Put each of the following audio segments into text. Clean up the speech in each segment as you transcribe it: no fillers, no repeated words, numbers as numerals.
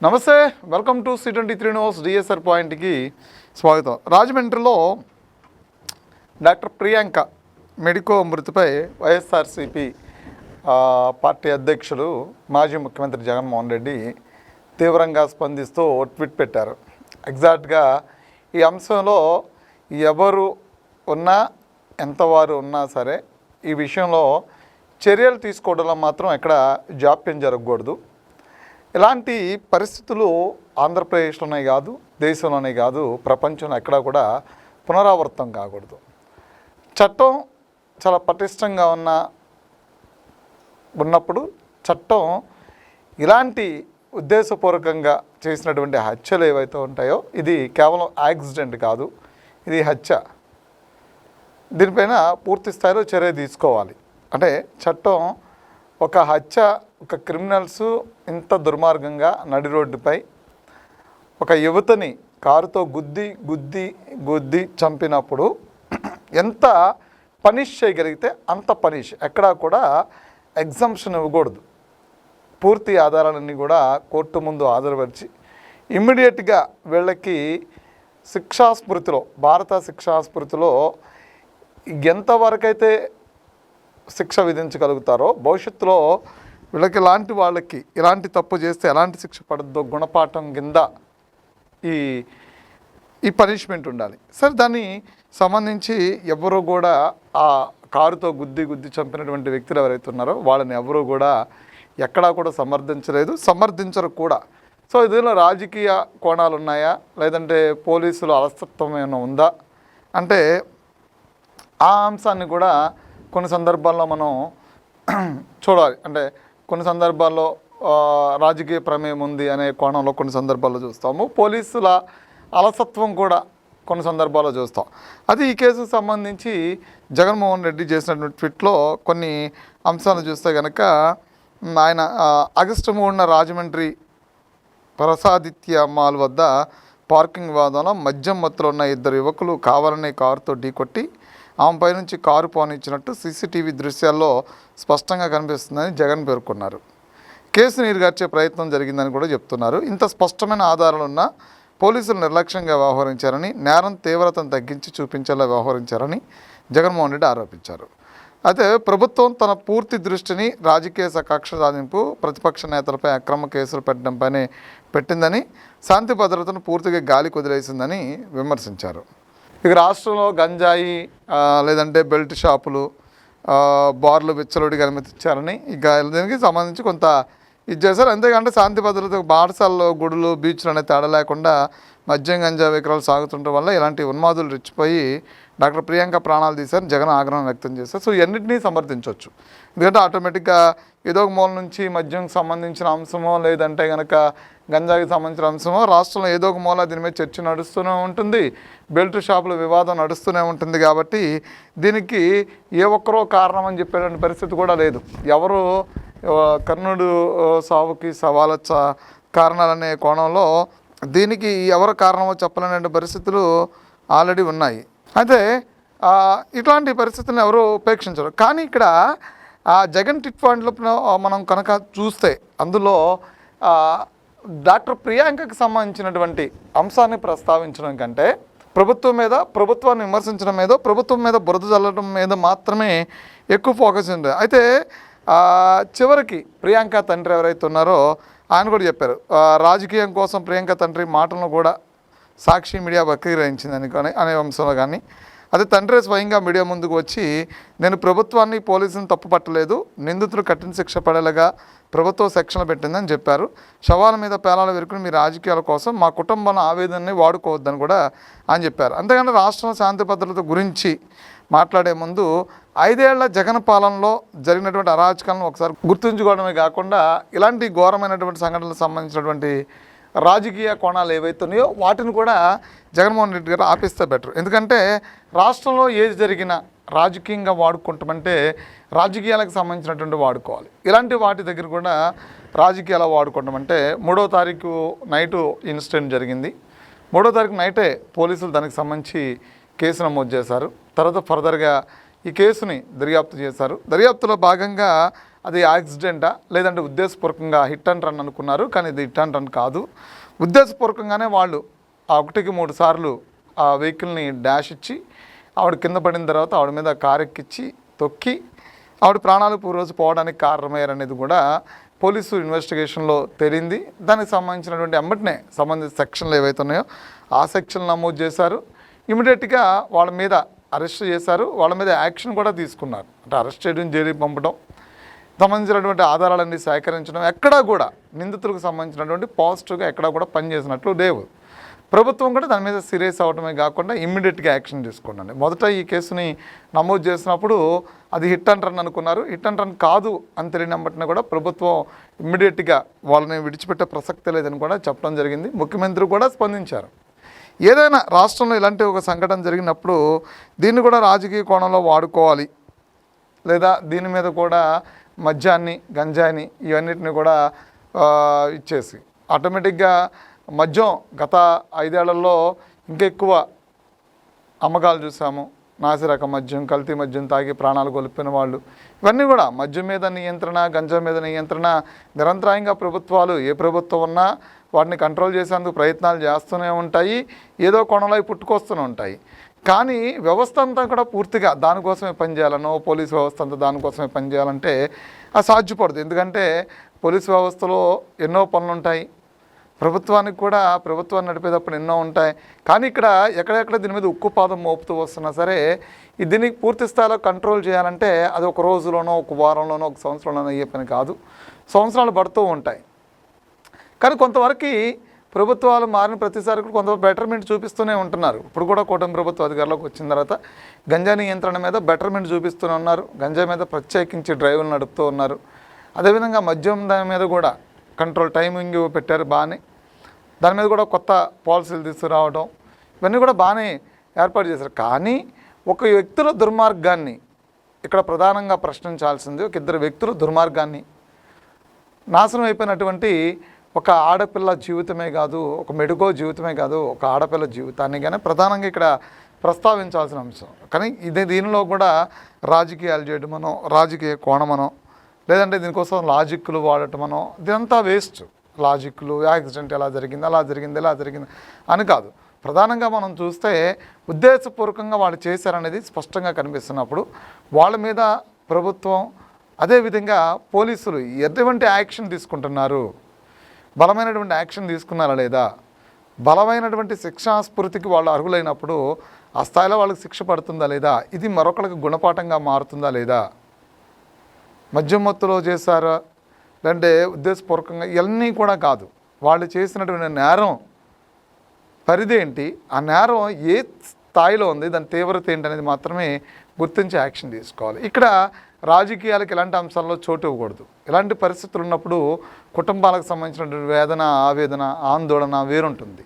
నమస్తే, welcome to C23 news DSR పాయింట్కి స్వాగతం. రాజమండ్రిలో డాక్టర్ ప్రియాంక మెడికో మృతిపై వైఎస్ఆర్సీపీ పార్టీ అధ్యక్షులు మాజీ ముఖ్యమంత్రి జగన్మోహన్ రెడ్డి తీవ్రంగా స్పందిస్తూ ట్వీట్ పెట్టారు. ఎగ్జాక్ట్గా ఈ అంశంలో ఎవరు ఉన్నా ఎంతవారు ఉన్నా సరే ఈ విషయంలో చర్యలు తీసుకోవడంలో మాత్రం ఎక్కడ జాప్యం జరగకూడదు. ఇలాంటి పరిస్థితులు ఆంధ్రప్రదేశ్లోనే కాదు, దేశంలోనే కాదు, ప్రపంచంలో ఎక్కడా కూడా పునరావృతం కాకూడదు. చట్టం చాలా పటిష్టంగా ఉన్నప్పుడు చట్టం ఇలాంటి ఉద్దేశపూర్వకంగా చేసినటువంటి హత్యలు ఏవైతే ఉంటాయో ఇది కేవలం యాక్సిడెంట్ కాదు, ఇది హత్య. దీనిపైన పూర్తి స్థాయిలో చర్య తీసుకోవాలి. అంటే చట్టం ఒక హత్య, ఒక క్రిమినల్స్ ఇంత దుర్మార్గంగా నడి రోడ్డుపై ఒక యువతని కారుతో గుద్ది చంపినప్పుడు ఎంత పనిష్ చేయగలిగితే అంత పనిష్. ఎక్కడా కూడా ఎగ్జంప్షన్ ఇవ్వకూడదు. పూర్తి ఆధారాలన్నీ కూడా కోర్టు ముందు హాజరుపరిచి ఇమ్మీడియట్గా వీళ్ళకి శిక్షాస్మృతిలో, భారత శిక్షాస్మృతిలో ఎంతవరకైతే శిక్ష విధించగలుగుతారో భవిష్యత్తులో వీళ్ళకి వాళ్ళకి ఇలాంటి తప్పు చేస్తే ఎలాంటి శిక్ష పడద్దో గుణపాఠం కింద ఈ పనిష్మెంట్ ఉండాలి. సరే, దాన్ని సంబంధించి ఎవరు కూడా ఆ కారుతో గుద్ది చంపినటువంటి వ్యక్తులు ఎవరైతే ఉన్నారో వాళ్ళని ఎవరు కూడా ఎక్కడా కూడా సమర్థించరు కూడా. సో దీనిలో రాజకీయ కోణాలు ఉన్నాయా, లేదంటే పోలీసులు అలసత్వం ఏమైనా ఉందా అంటే ఆ అంశాన్ని కూడా కొన్ని సందర్భాల్లో మనం చూడాలి. అంటే కొన్ని సందర్భాల్లో రాజకీయ ప్రమేయం ఉంది అనే కోణంలో కొన్ని సందర్భాల్లో చూస్తాము. పోలీసుల అలసత్వం కూడా కొన్ని సందర్భాల్లో చూస్తాం. అది ఈ కేసుకు సంబంధించి జగన్మోహన్ రెడ్డి చేసినటువంటి ట్వీట్లో కొన్ని అంశాలు చూస్తే కనుక ఆయన ఆగస్టు 3న రాజమండ్రి ప్రసాదిత్య మాల్ వద్ద పార్కింగ్ వివాదంలో మద్యం మత్తులో ఉన్న 2 యువకులు కావాలనే కారుతో ఢీకొట్టి ఆమెపై నుంచి కారు పోనిచ్చినట్టు సీసీటీవీ దృశ్యాల్లో స్పష్టంగా కనిపిస్తుందని జగన్ పేర్కొన్నారు. కేసు నీరుగార్చే ప్రయత్నం జరిగిందని కూడా చెప్తున్నారు. ఇంత స్పష్టమైన ఆధారాలున్న పోలీసులు నిర్లక్ష్యంగా వ్యవహరించారని, నేరం తీవ్రతను తగ్గించి చూపించేలా వ్యవహరించారని జగన్మోహన్ రెడ్డి ఆరోపించారు. అయితే ప్రభుత్వం తన పూర్తి దృష్టిని రాజకీయ కక్ష సాధింపు, ప్రతిపక్ష నేతలపై అక్రమ కేసులు పెట్టడంపైనే పెట్టిందని, శాంతి భద్రతను పూర్తిగా గాలి కుదిలేసిందని విమర్శించారు. ఇక రాష్ట్రంలో గంజాయి లేదంటే బెల్ట్ షాపులు, బార్లు విచ్చలవిడిగా అనుమతించారని ఇక దీనికి సంబంధించి కొంత ఇది చేశారు. అంతేకాంటే శాంతి భద్రత, బాటసాలలో, గుడులు, బీచ్లు అనే తేడా లేకుండా మద్యం గంజా విక్రయాలు సాగుతుండటం వల్ల ఇలాంటి ఉన్మాదులు రెచ్చిపోయి డాక్టర్ ప్రియాంక ప్రాణాలు తీశారని జగన్ ఆగ్రహం వ్యక్తం చేశారు. సో ఇవన్నింటినీ సమర్థించవచ్చు. ఎందుకంటే ఆటోమేటిక్గా ఏదో ఒక మూల నుంచి మద్యంకి సంబంధించిన అంశమో లేదంటే కనుక గంజాకి సంబంధించిన అంశమో రాష్ట్రంలో ఏదో ఒక మూల దీని మీద చర్చ నడుస్తూనే ఉంటుంది, బెల్ట్ షాపుల వివాదం నడుస్తూనే ఉంటుంది. కాబట్టి దీనికి ఏ ఒక్కరో కారణం అని చెప్పేటువంటి పరిస్థితి కూడా లేదు. ఎవరు కర్ణుడు సావుకి సవాలచ్చ కారణాలనే కోణంలో దీనికి ఎవరు కారణమో చెప్పలేని పరిస్థితులు ఆల్రెడీ ఉన్నాయి. అయితే ఇట్లాంటి పరిస్థితులను ఎవరు ఉపేక్షించరు. కానీ ఇక్కడ జగన్ టిట్ ఫండ్లో మనం కనుక చూస్తే అందులో డాక్టర్ ప్రియాంకకి సంబంధించినటువంటి అంశాన్ని ప్రస్తావించడం కంటే ప్రభుత్వాన్ని విమర్శించడం మీద, ప్రభుత్వం మీద బురద చల్లడం మీద మాత్రమే ఎక్కువ ఫోకస్ ఉంది. అయితే చివరికి ప్రియాంక తండ్రి ఎవరైతే ఉన్నారో ఆయన కూడా చెప్పారు, రాజకీయం కోసం ప్రియాంక తండ్రి మాటలను కూడా సాక్షి మీడియా వక్రీకరించిందని అనే అంశంలో కానీ, అదే తండ్రి స్వయంగా మీడియా ముందుకు వచ్చి నేను ప్రభుత్వాన్ని, పోలీసులను తప్పు పట్టలేదు, నిందితులు కఠిన శిక్ష పడేలాగా ప్రభుత్వం సెక్షన్లు పెట్టిందని చెప్పారు. శవాల మీద పేలాలు వెరుకుని మీ రాజకీయాల కోసం మా కుటుంబంలో ఆవేదనని వాడుకోవద్దని కూడా ఆయన చెప్పారు. అంతేగాని రాష్ట్రం శాంతి భద్రత గురించి మాట్లాడే ముందు 5 ఏళ్ల జగన్ పాలనలో జరిగినటువంటి అరాచకాలను ఒకసారి గుర్తుంచుకోవడమే కాకుండా ఇలాంటి ఘోరమైనటువంటి సంఘటనలకు సంబంధించినటువంటి రాజకీయ కోణాలు ఏవైతే ఉన్నాయో వాటిని కూడా జగన్మోహన్ రెడ్డి గారు ఆపిస్తే బెటర్. ఎందుకంటే రాష్ట్రంలో ఏది జరిగినా రాజకీయంగా వాడుకుంటామంటే రాజకీయాలకు సంబంధించినటువంటి వాడుకోవాలి. ఇలాంటి వాటి దగ్గర కూడా రాజకీయాలు వాడుకోవడం అంటే 3వ తారీఖు నైటు ఇన్సిడెంట్ జరిగింది. 3వ తారీఖు నైటే పోలీసులు దానికి సంబంధించి కేసు నమోదు చేశారు. తర్వాత ఫర్దర్గా ఈ కేసుని దర్యాప్తు చేశారు. దర్యాప్తులో భాగంగా అది యాక్సిడెంటా లేదంటే ఉద్దేశపూర్వకంగా హిట్ అండ్ రన్ అనుకున్నారు, కానీ ఇది హిట్ అండ్ రన్ కాదు. ఉద్దేశపూర్వకంగానే వాళ్ళు ఆ 1కి 3 సార్లు ఆ వెహికల్ని డాష్ ఇచ్చి ఆవిడ కింద పడిన తర్వాత ఆవిడ మీద కారు ఎక్కించి తొక్కి ఆవిడ ప్రాణాలు రోజు పోవడానికి కారణమయ్యారనేది కూడా పోలీసు ఇన్వెస్టిగేషన్లో తేలింది. దానికి సంబంధించినటువంటి ఎంబటినే సంబంధిత సెక్షన్లు ఏవైతే ఉన్నాయో ఆ సెక్షన్లు నమోదు చేశారు. ఇమీడియట్గా వాళ్ళ మీద అరెస్ట్ చేశారు, వాళ్ళ మీద యాక్షన్ కూడా తీసుకున్నారు. అంటే అరెస్ట్ చేయడం, జైలుకి పంపడం, సంబంధించినటువంటి ఆధారాలన్నీ సేకరించడం, ఎక్కడా కూడా నిందితులకు సంబంధించినటువంటి పాజిటివ్గా ఎక్కడా కూడా పనిచేసినట్లు లేవు. ప్రభుత్వం కూడా దాని మీద సీరియస్ అవ్వడమే కాకుండా ఇమ్మీడియట్గా యాక్షన్ తీసుకోండి. మొదట ఈ కేసుని నమోదు చేసినప్పుడు అది హిట్ అండ్ రన్ అనుకున్నారు, హిట్ అండ్ రన్ కాదు అని తెలియనప్పటినీ కూడా ప్రభుత్వం ఇమ్మీడియట్గా వాళ్ళని విడిచిపెట్టే ప్రసక్తి లేదని కూడా చెప్పడం జరిగింది. ముఖ్యమంత్రి కూడా స్పందించారు. ఏదైనా రాష్ట్రంలో ఇలాంటి ఒక సంఘటన జరిగినప్పుడు దీన్ని కూడా రాజకీయ కోణంలో వాడుకోవాలి, లేదా దీని మీద కూడా మద్యాన్ని, గంజాయిని ఇవన్నిటిని కూడా ఇచ్చేసి ఆటోమేటిక్గా మద్యం గత 5 ఏళ్లలో ఇంకెక్కువ అమ్మకాలు చూసాము. నాసిరకం మద్యం, కల్తీ మద్యం తాగి ప్రాణాలు కోల్పోయిన వాళ్ళు, ఇవన్నీ కూడా మద్యం మీద నియంత్రణ, గంజా మీద నియంత్రణ నిరంతరాయంగా ప్రభుత్వాలు ఏ ప్రభుత్వం ఉన్నా వాటిని కంట్రోల్ చేసేందుకు ప్రయత్నాలు చేస్తూనే ఉంటాయి, ఏదో కోణంలో పుట్టుకొస్తూనే ఉంటాయి. కానీ వ్యవస్థ అంతా కూడా పూర్తిగా దానికోసమే పనిచేయాలనో, పోలీసు వ్యవస్థ అంతా దానికోసమే పనిచేయాలంటే అది సాధ్యపడదు. ఎందుకంటే పోలీసు వ్యవస్థలో ఎన్నో పనులు ఉంటాయి, ప్రభుత్వానికి కూడా ప్రభుత్వాన్ని నడిపేటప్పుడు ఎన్నో ఉంటాయి. కానీ ఇక్కడ ఎక్కడెక్కడ దీని మీద ఉక్కుపాదం మోపుతూ వస్తున్నా సరే దీనికి పూర్తి స్థాయిలో కంట్రోల్ చేయాలంటే అది ఒక రోజులోనో, ఒక వారంలోనో, ఒక సంవత్సరంలోనో అయ్యే పని కాదు, సంవత్సరాలు పడుతూ ఉంటాయి. కానీ కొంతవరకు ప్రభుత్వాలు మారిన ప్రతిసారి కూడా కొంత బెటర్మెంట్ చూపిస్తూనే ఉంటున్నారు. ఇప్పుడు కూడా కూటమి ప్రభుత్వం అధికారంలోకి వచ్చిన తర్వాత గంజా నియంత్రణ మీద బెటర్మెంట్ చూపిస్తూనే ఉన్నారు, గంజా మీద ప్రత్యేకించి డ్రైవ్లు నడుపుతూ ఉన్నారు. అదేవిధంగా మద్యం దాని మీద కూడా కంట్రోల్ టైమింగ్ పెట్టారు బాగానే, దాని మీద కూడా కొత్త పాలసీలు తీసుకురావడం, ఇవన్నీ కూడా బాగానే ఏర్పాటు చేశారు. కానీ ఒక వ్యక్తుల దుర్మార్గాన్ని ఇక్కడ ప్రధానంగా ప్రశ్నించాల్సింది, ఒక ఇద్దరు వ్యక్తుల దుర్మార్గాన్ని, నాశనం అయిపోయినటువంటి ఒక ఆడపిల్ల జీవితమే కాదు, ఒక మెడుగో జీవితమే కాదు, ఒక ఆడపిల్ల జీవితాన్ని కానీ ప్రధానంగా ఇక్కడ ప్రస్తావించాల్సిన అంశం. కానీ దీనిలో కూడా రాజకీయాలు చేయడమనో, రాజకీయ కోణమనో, లేదంటే దీనికోసం లాజిక్లు వాడటమనో, ఇదంతా వేస్ట్. లాజిక్లు, యాక్సిడెంట్ ఎలా జరిగింది, అలా జరిగింది, ఇలా జరిగింది అని కాదు. ప్రధానంగా మనం చూస్తే ఉద్దేశపూర్వకంగా వాళ్ళు చేశారనేది స్పష్టంగా కనిపిస్తున్నప్పుడు వాళ్ళ మీద ప్రభుత్వం, అదేవిధంగా పోలీసులు ఎటువంటి యాక్షన్ తీసుకుంటున్నారు, బలమైనటువంటి యాక్షన్ తీసుకున్నారా లేదా, బలమైనటువంటి శిక్షాస్ఫూర్తికి వాళ్ళు అర్హులైనప్పుడు ఆ స్థాయిలో వాళ్ళకి శిక్ష పడుతుందా లేదా, ఇది మరొకరికి గుణపాఠంగా మారుతుందా లేదా, మద్యం మత్తులో చేశారా లేదంటే ఉద్దేశపూర్వకంగా, ఇవన్నీ కూడా కాదు. వాళ్ళు చేసినటువంటి నేరం పరిధి ఏంటి, ఆ నేరం ఏ స్థాయిలో ఉంది, దాని తీవ్రత ఏంటి అనేది మాత్రమే గుర్తించి యాక్షన్ తీసుకోవాలి. ఇక్కడ రాజకీయాలకు ఇలాంటి అంశాల్లో చోటు ఇవ్వకూడదు. ఇలాంటి పరిస్థితులు ఉన్నప్పుడు కుటుంబాలకు సంబంధించినటువంటి వేదన, ఆవేదన, ఆందోళన వేరుంటుంది.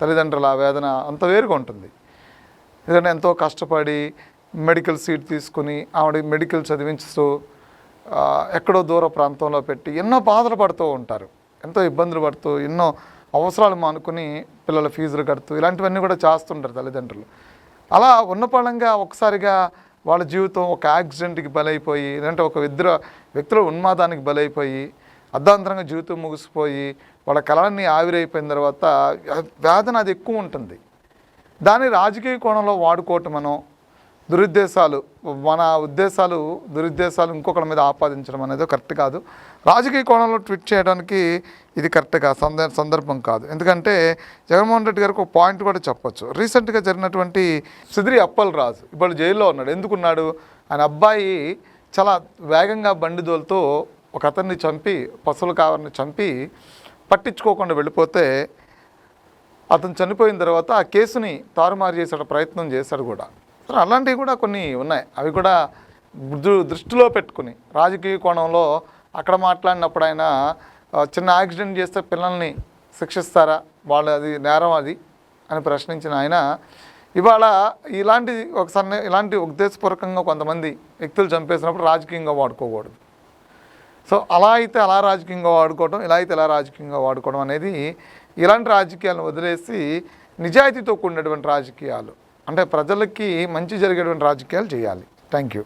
తల్లిదండ్రుల వేదన అంత వేరుగా ఉంటుంది. ఎందుకంటే ఎంతో కష్టపడి మెడికల్ సీట్ తీసుకుని ఆవిడ మెడికల్ చదివించుతూ ఎక్కడో దూర ప్రాంతంలో పెట్టి ఎన్నో బాధలు పడుతూ ఉంటారు, ఎంతో ఇబ్బందులు పడుతూ, ఎన్నో అవసరాలు మానుకుని పిల్లల ఫీజులు కడుతూ ఇలాంటివన్నీ కూడా చేస్తుంటారు తల్లిదండ్రులు. అలా ఉన్నపళంగా ఒకసారిగా వాళ్ళ జీవితం ఒక యాక్సిడెంట్కి బలైపోయి, లేదంటే ఒక వ్యక్తుల ఉన్మాదానికి బలైపోయి అర్ధాంతరంగా జీవితం ముగిసిపోయి వాళ్ళ కళలన్నీ ఆవిరైపోయిన తర్వాత వేదన అది ఎక్కువ ఉంటుంది. దాన్ని రాజకీయ కోణంలో వాడుకోవటమనో, మన దురుద్దేశాలు ఇంకొకరి మీద ఆపాదించడం అనేది కరెక్ట్ కాదు. రాజకీయ కోణంలో ట్వీట్ చేయడానికి ఇది కరెక్ట్గా సందర్భం కాదు. ఎందుకంటే జగన్మోహన్ రెడ్డి గారికి ఒక పాయింట్ కూడా చెప్పొచ్చు. రీసెంట్గా జరిగినటువంటి సిద్రి అప్పలరాజు ఇప్పుడు జైల్లో ఉన్నాడు. ఎందుకున్నాడు, ఆయన అబ్బాయి చాలా వేగంగా బండి దోలుతూ ఒక అతన్ని చంపి, పశువుల కావరిని చంపి పట్టించుకోకుండా వెళ్ళిపోతే అతను చనిపోయిన తర్వాత ఆ కేసుని తారుమారు చేసే ప్రయత్నం చేశాడు కూడా. అలాంటివి కూడా కొన్ని ఉన్నాయి. అవి కూడా దృష్టిలో పెట్టుకుని రాజకీయ కోణంలో అక్కడ మాట్లాడినప్పుడు ఆయన చిన్న యాక్సిడెంట్ చేస్తే పిల్లల్ని శిక్షిస్తారా, వాళ్ళు అది నేరం అది అని ప్రశ్నించిన ఆయన ఇవాళ ఇలాంటి ఉద్దేశపూర్వకంగా కొంతమంది వ్యక్తులు చంపేసినప్పుడు రాజకీయంగా వాడుకోకూడదు. సో అలా అయితే అలా రాజకీయంగా వాడుకోవడం, ఇలా అయితే ఇలా రాజకీయంగా వాడుకోవడం అనేది, ఇలాంటి రాజకీయాలను వదిలేసి నిజాయితీతో కూడినటువంటి రాజకీయాలు, అంటే ప్రజలకి మంచి జరిగేటువంటి రాజకీయాలు చేయాలి. Thank you.